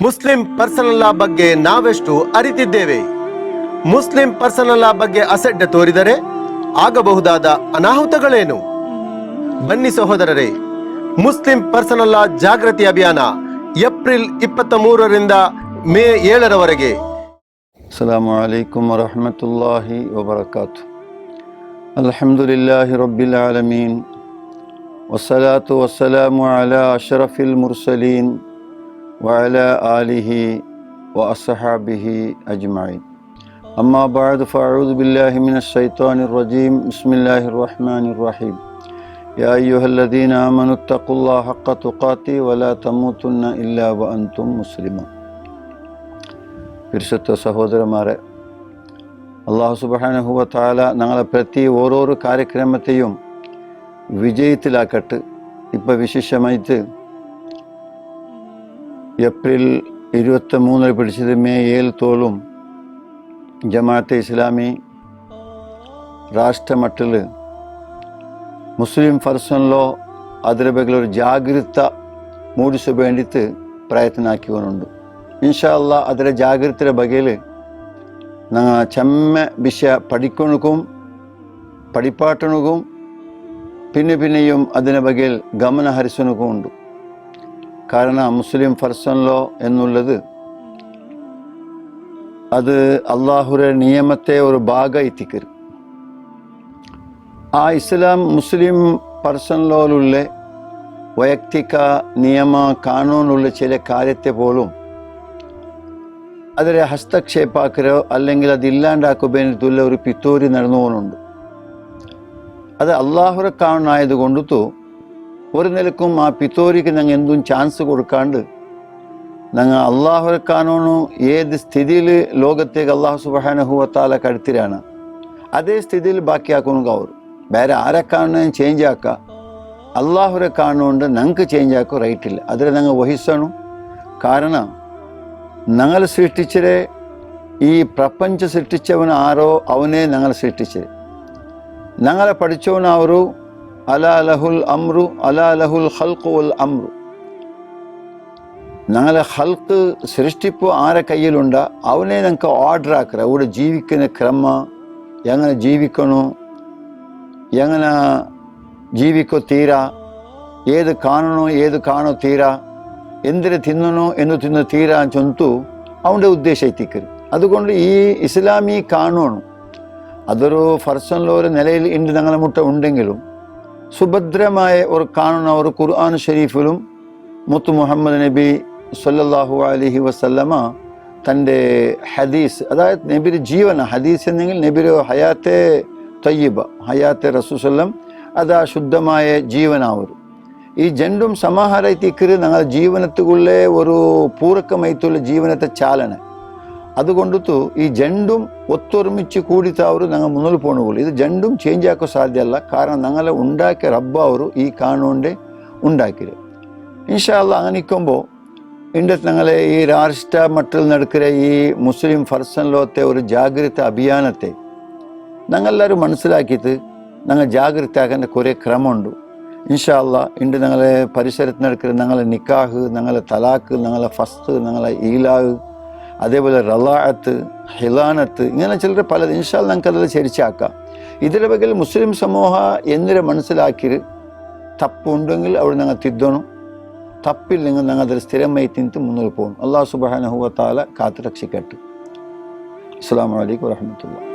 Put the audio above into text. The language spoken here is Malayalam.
ಮುಸ್ಲಿಂ ಪರ್ಸನಲ್ ಲಾ ಬಗ್ಗೆ ನಾವೆಷ್ಟು ಅರಿತಿದ್ದೇವೆ? ಮುಸ್ಲಿಂ ಪರ್ಸನಲ್ ಲಾ ಬಗ್ಗೆ ಅಸಡ್ಡೆ ತೋರಿದರೆ ಆಗಬಹುದಾದ ಅನಾಹುತಗಳೇನು? ಬನ್ನಿ ಸಹೋದರರೇ, ಮುಸ್ಲಿಂ ಪರ್ಸನಲ್ ಲಾ ಜಾಗೃತಿ ಅಭಿಯಾನ ಏಪ್ರಿಲ್ 23ರಿಂದ ಮೇ 7ರವರೆಗೆ. ಅಸ್ಸಲಾಮು ಅಲೈಕುಂ ವರಹಮತುಲ್ಲಾಹಿ ವಬರಕಾತು. ಅಲ್ಹಮ್ದುಲಿಲ್ಲಾಹಿ ರಬ್ಬಿಲ್ ಆಲಮೀನ್, ವಸ್ಸಲಾತು ವಸ್ಸಲಾಮು ಅಲಾ ಅಶ್ರಫಿಲ್ ಮುರ್ಸಲೀನ್ ವಅಲಾ ಆಲಿಹಿ ವಅಸ್ಹಾಬಿಹಿ ಅಜ್ಮഈನ್. ಅಮ್ಮಾ ಬಅದ್ ಫಅಊದು ಬಿಲ್ಲಾಹಿ ಮಿನಶ್ ಶೈತಾನಿರ್ ರಜೀಮ್. ಬಿಸ್ಮಿಲ್ಲಾಹಿರ್ ರಹ್ಮಾನಿರ್ ರಹೀಮ್. ಯಾ ಅಯ್ಯುಹಲ್ಲದೀನ ಆಮನು ತಖುಲ್ಲಾಹ ಹಕ್ಕ ತುಖಾತಿ ವಲಾ ತಮೂತುನ್ನ ಇಲ್ಲಾ ವಅಂതും മുസ്ലിമൂൻ. പരിശുദ്ധ സഹോദരന്മാരെ, അള്ളാഹു സുബ്ഹാനഹു വ തആല ഞങ്ങളെ പ്രതി ഓരോരോ കാര്യക്രമത്തെയും വിജയത്തിലാക്കട്ടെ. ഇപ്പം വിശേഷമായിട്ട് ഏപ്രിൽ 23 പിടിച്ചത് മേ 7 ജമാഅത്തെ ഇസ്ലാമി ರಾಷ್ಟ್ರಮಟ್ಟದಲ್ಲಿ ಮುಸ್ಲಿಂ ಪರ್ಸನ್ಲೋ ಅದರ ಬಗ್ಗೆ ഒരു ಜಾಗೃತ ಮೂಡಿಸ വേണ്ടിയിട്ട് ಪ್ರಯತ್ನ ಹಾಕಿವನುಂಡು. ಇನ್ಶಾ ಅಲ್ಲಾ ಅದರ ಜಾಗೃತಿಯ ಬಗೆಯಲ್ಲಿ ഞങ്ങൾ ചെമ്മ വിഷയ പഠിക്കണക്കും പഠിപ്പാട്ടണക്കും പിന്നെയും അതിനെ ബಗೆയിൽ ഗമന ഹരിസണക്കും ഉണ്ട്. കാരണം മുസ്ലിം പർസൻലോ എന്നുള്ളത് അത് അള്ളാഹുരെ നിയമത്തെ ഒരു ഭാഗ എത്തിക്കരു. ಆ ಇಸ್ಲಾಂ ಮುಸ್ಲಿಂ ಪರ್ಸನ್ಲೋലുള്ള ವೈಯಕ್ತಿಕ ನಿಯಮ ಕಾನೂനുള്ള ചില കാര്യത്തെ പോലും അതിലെ ഹസ്തക്ഷേപാക്കരോ അല്ലെങ്കിൽ അത് ഇല്ലാണ്ടാക്കുമ്പോൾ ഒരു പിത്തോരി നടന്നു പോകുന്നുണ്ട്. അത് അള്ളാഹുരെ കാണായത് കൊണ്ടു ഒരു നിലക്കും ആ പിത്തോരിക്ക് ഞങ്ങൾ എന്തും ചാൻസ് കൊടുക്കാണ്ട് ഞങ്ങൾ അള്ളാഹുരെ കാണുന്നു ഏത് സ്ഥിതിയിൽ ലോകത്തേക്ക് അള്ളാഹു സുബ്ഹാനഹു വ തആല കടത്തിരാണ് അതേ സ്ഥിതിയിൽ ബാക്കിയാക്കുന്നു. അവർ ಬೇರೆ ಆരെ കാണുന്നതും ചേഞ്ച് ആക്കുക, അള്ളാഹുരെ കാണുന്നുണ്ട് ഞങ്ങൾക്ക് ചേഞ്ച് ആക്കുക റൈറ്റില്ല. അതിൽ ഞങ്ങൾ വഹിസണം. കാരണം ഞങ്ങൾ സൃഷ്ടിച്ചത് ഈ പ്രപഞ്ച സൃഷ്ടിച്ചവൻ ആരോ അവനെ ഞങ്ങൾ സൃഷ്ടിച്ചത്. ഞങ്ങളെ പഠിച്ചവൻ ಅವರು അലാ ലഹുൽ അംറു അലാ ലഹുൽ ഖൽഖു വൽ അംറു. ഞങ്ങളെ ഖൽഖ് സൃഷ്ടിപ്പ് ആരെ കയ്യിലുണ്ട അവനെ ഞങ്ങൾക്ക് ഓർഡർ ആക്കുക. അവിടെ ജീവിക്കുന്ന ക്രമ എങ്ങനെ ജീവിക്കണോ, എങ്ങനെ ജീവിക്കോ തീരാ, ഏത് കാണണോ ഏത് കാണോ തീരാ, എന്തിനെ തിന്നണോ എന്ന് തിന്ന് തീരാ ചൊന്തു അവൻ്റെ ഉദ്ദേശം എത്തിക്കരുത്. അതുകൊണ്ട് ഈ ഇസ്ലാമി കാണണം അതൊരു ഫർസനിലോ ഒരു നിലയിൽ ഇന്ന് ഞങ്ങളെ മുട്ട ഉണ്ടെങ്കിലും സുഭദ്രമായ ഒരു കാണുന്ന ഒരു ഖുർആൻ ഷരീഫിലും മുത്ത് മുഹമ്മദ് നബി സല്ലല്ലാഹു അലൈഹി വസല്ലമ തൻ്റെ ഹദീസ്, അതായത് നബിയുടെ ജീവന ഹദീസ് എന്നെങ്കിൽ നബിയുടെ ഹയാത്തെ തയ്യിബ, ഹയാത്തെ റസൂലുള്ളാഹി അത് ആ ശുദ്ധമായ ജീവനാവരും. ഈ ജണ്ടും സമാഹാരത്തിക്കര് ഞങ്ങളുടെ ജീവനത്തുക്കുള്ളേ ഒരു പൂരಕമായിട്ടുള്ള ജീവനത്തെ ചാലന. അതുകൊണ്ടു ഈ ജണ്ടും ഒത്തൊരുമിച്ച് കൂടിത്താവരും ഞങ്ങൾ മുന്നിൽ പോകണുള്ളൂ. ഇത് ജണ്ടും ചേഞ്ച് ആക്കാൻ സാധ്യമല്ല. കാരണം ഞങ്ങളെ ഉണ്ടാക്കിയ റബ്ബ ಅವರು ഈ കാണുകൊണ്ട് ഉണ്ടാക്കിയത്. ഇൻഷാ അല്ലാഹ് അങ്ങനെ നിൽക്കുമ്പോൾ ഇന്നത്തെ ഞങ്ങളെ ഈ രാഷ്ട്ര മട്ടത്തിൽ നടക്കുന്ന ഈ മുസ്ലിം ഫർസൻ ലോകത്തെ ഒരു ജാഗ്രത അഭിയാനത്തെ ഞങ്ങളെല്ലാവരും മനസ്സിലാക്കിയിട്ട് ഞങ്ങൾ ജാഗ്രത ആക്കേണ്ട കുറേ ക്രമമുണ്ട്. ഇൻഷാ അല്ലാഹ് ഇന്ന് ഞങ്ങളെ പരിസരത്ത് നടക്കുന്ന ഞങ്ങളെ നിക്കാഹ്, ഞങ്ങളെ തലാഖ്, ഞങ്ങളെ ഫസ്ഖ്, ഞങ്ങളെ ഈലാഹ്, അതേപോലെ റലാഅത്ത്, ഹിലാനത്ത്, ഇങ്ങനെ ചിലർ പലത് ഇൻഷാ അല്ലാഹ് ഞങ്ങൾക്ക് അതെല്ലാം ചരിച്ചാക്കാം. ഇതിലെ ബഗൽ മുസ്ലിം സമൂഹ എന്നിരെ മനസ്സിലാക്കി തപ്പുണ്ടെങ്കിൽ അവിടെ ഞങ്ങൾ തിದ್ದണം, തപ്പില്ലെങ്കിൽ ഞങ്ങൾ അതിൽ സ്ഥിരമായി തിന്ത് മുന്നോട്ട് പോകണം. അല്ലാഹു സുബ്ഹാനഹു വ തആല കാത്തു രക്ഷിക്കട്ടെ. അസ്സലാമു അലൈക്കും വറഹ്മത്തുള്ളാഹി.